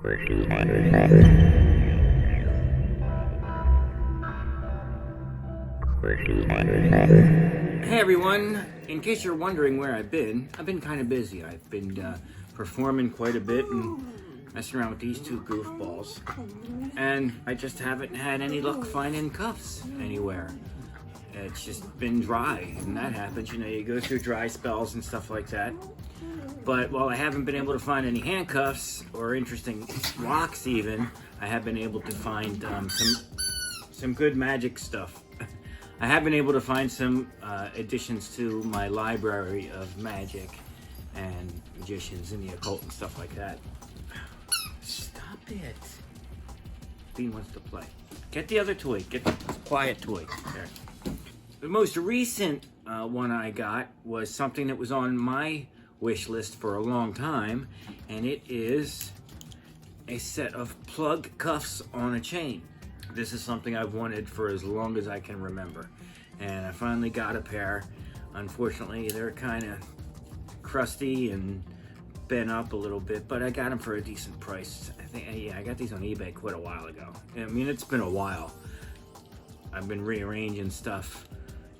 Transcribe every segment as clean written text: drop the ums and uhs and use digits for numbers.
Hey everyone, in case you're wondering where I've been kind of busy. I've been performing quite a bit and messing around with these two goofballs. And I just haven't had any luck finding cuffs anywhere. It's just been dry, and that happens. You know, you go through dry spells and stuff like that. But while I haven't been able to find any handcuffs or interesting locks even, I have been able to find some good magic stuff. I have been able to find some additions to my library of magic and magicians and the occult and stuff like that. Stop it. Bean wants to play. Get the other toy. Get the quiet toy. There. The most recent one I got was something that was on my wish list for a long time, and it is a set of plug cuffs on a chain. This is something I've wanted for as long as I can remember, and I finally got a pair. Unfortunately, they're kind of crusty and bent up a little bit, but I got them for a decent price. I got these on eBay quite a while ago. I mean, it's been a while. I've been rearranging stuff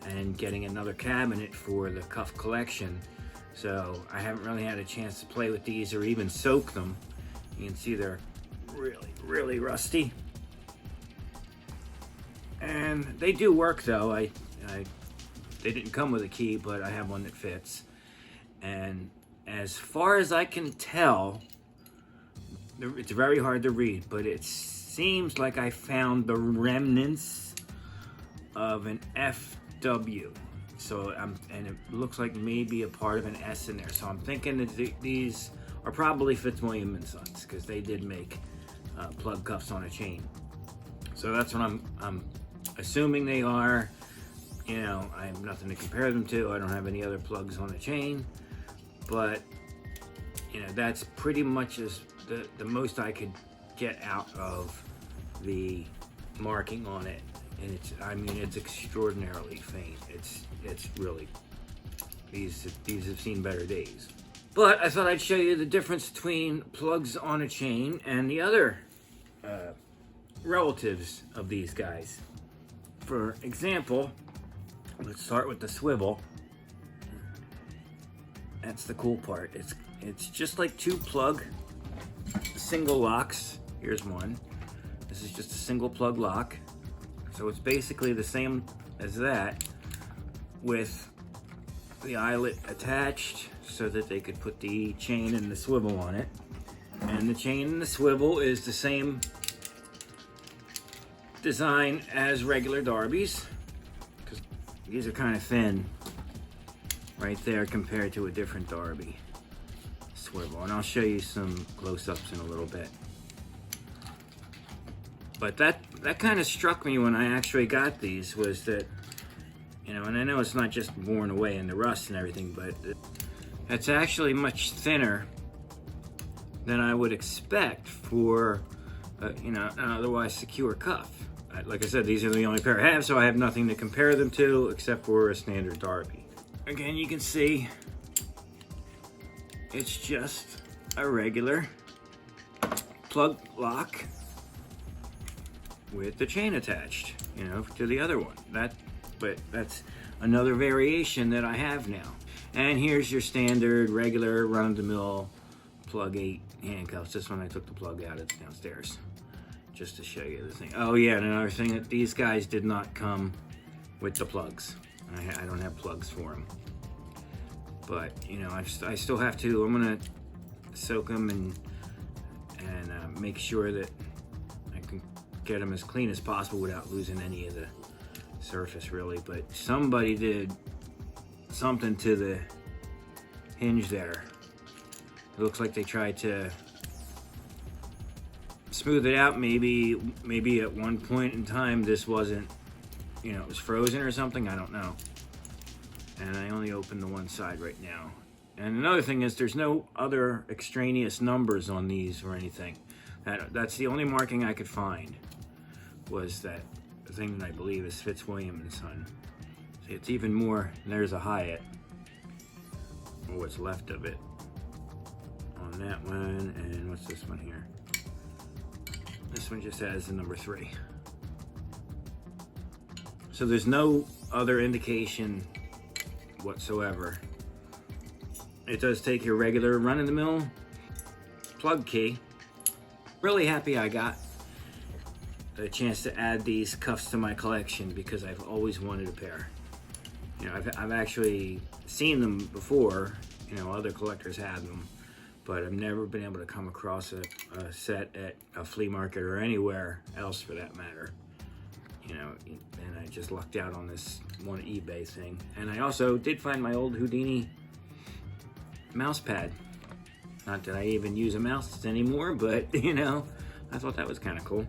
and getting another cabinet for the cuff collection, so I haven't really had a chance to play with these or even soak them. You can see they're really rusty. And they do work though. They didn't come with a key, but I have one that fits. And as far as I can tell, it's very hard to read, but it seems like I found the remnants of an FW. So and it looks like maybe a part of an S in there. So I'm thinking that these are probably Fitzwilliam and Sons, because they did make plug cuffs on a chain. So that's what I'm assuming they are. You know, I have nothing to compare them to. I don't have any other plugs on a chain, but you know, that's pretty much as the most I could get out of the marking on it. And it's extraordinarily faint. It's really, these have seen better days. But I thought I'd show you the difference between plugs on a chain and the other relatives of these guys. For example, let's start with the swivel. That's the cool part. It's just like two plug single locks. Here's one. This is just a single plug lock. So it's basically the same as that, with the eyelet attached so that they could put the chain and the swivel on it. And the chain and the swivel is the same design as regular Darby's, because these are kind of thin right there compared to a different Darby swivel. And I'll show you some close-ups in a little bit. But that kind of struck me when I actually got these, was that, you know, and I know it's not just worn away in the rust and everything, but it's actually much thinner than I would expect for, you know, an otherwise secure cuff. Like I said, these are the only pair I have, so I have nothing to compare them to except for a standard Darby. Again, you can see it's just a regular plug lock with the chain attached, you know, to the other one. But that's another variation that I have now. And here's your standard, regular, run-of-the-mill plug 8 handcuffs. This one I took the plug out, it's downstairs, just to show you the thing. Oh yeah, and another thing, that these guys did not come with the plugs. I don't have plugs for them. But, you know, I still have to, I'm gonna soak them and make sure that I can get them as clean as possible without losing any of the surface, really. But somebody did something to the hinge there. It looks like they tried to smooth it out. Maybe at one point in time this wasn't, you know, it was frozen or something, I don't know. And I only opened the one side right now. And another thing is, there's no other extraneous numbers on these or anything. That's the only marking I could find, was that thing that I believe is Fitzwilliam and Son. See, it's even more, there's a Hyatt, or what's left of it, on that one. And what's this one here? this one just has the number 3. So there's no other indication whatsoever. It does take your regular run-of-the-mill plug key. Really happy I got a chance to add these cuffs to my collection because I've always wanted a pair. You know, I've actually seen them before, you know, other collectors had them, but I've never been able to come across a set at a flea market or anywhere else for that matter. You know, and I just lucked out on this one eBay thing. And I also did find my old Houdini mouse pad. Not that I even use a mouse anymore, but you know, I thought that was kind of cool.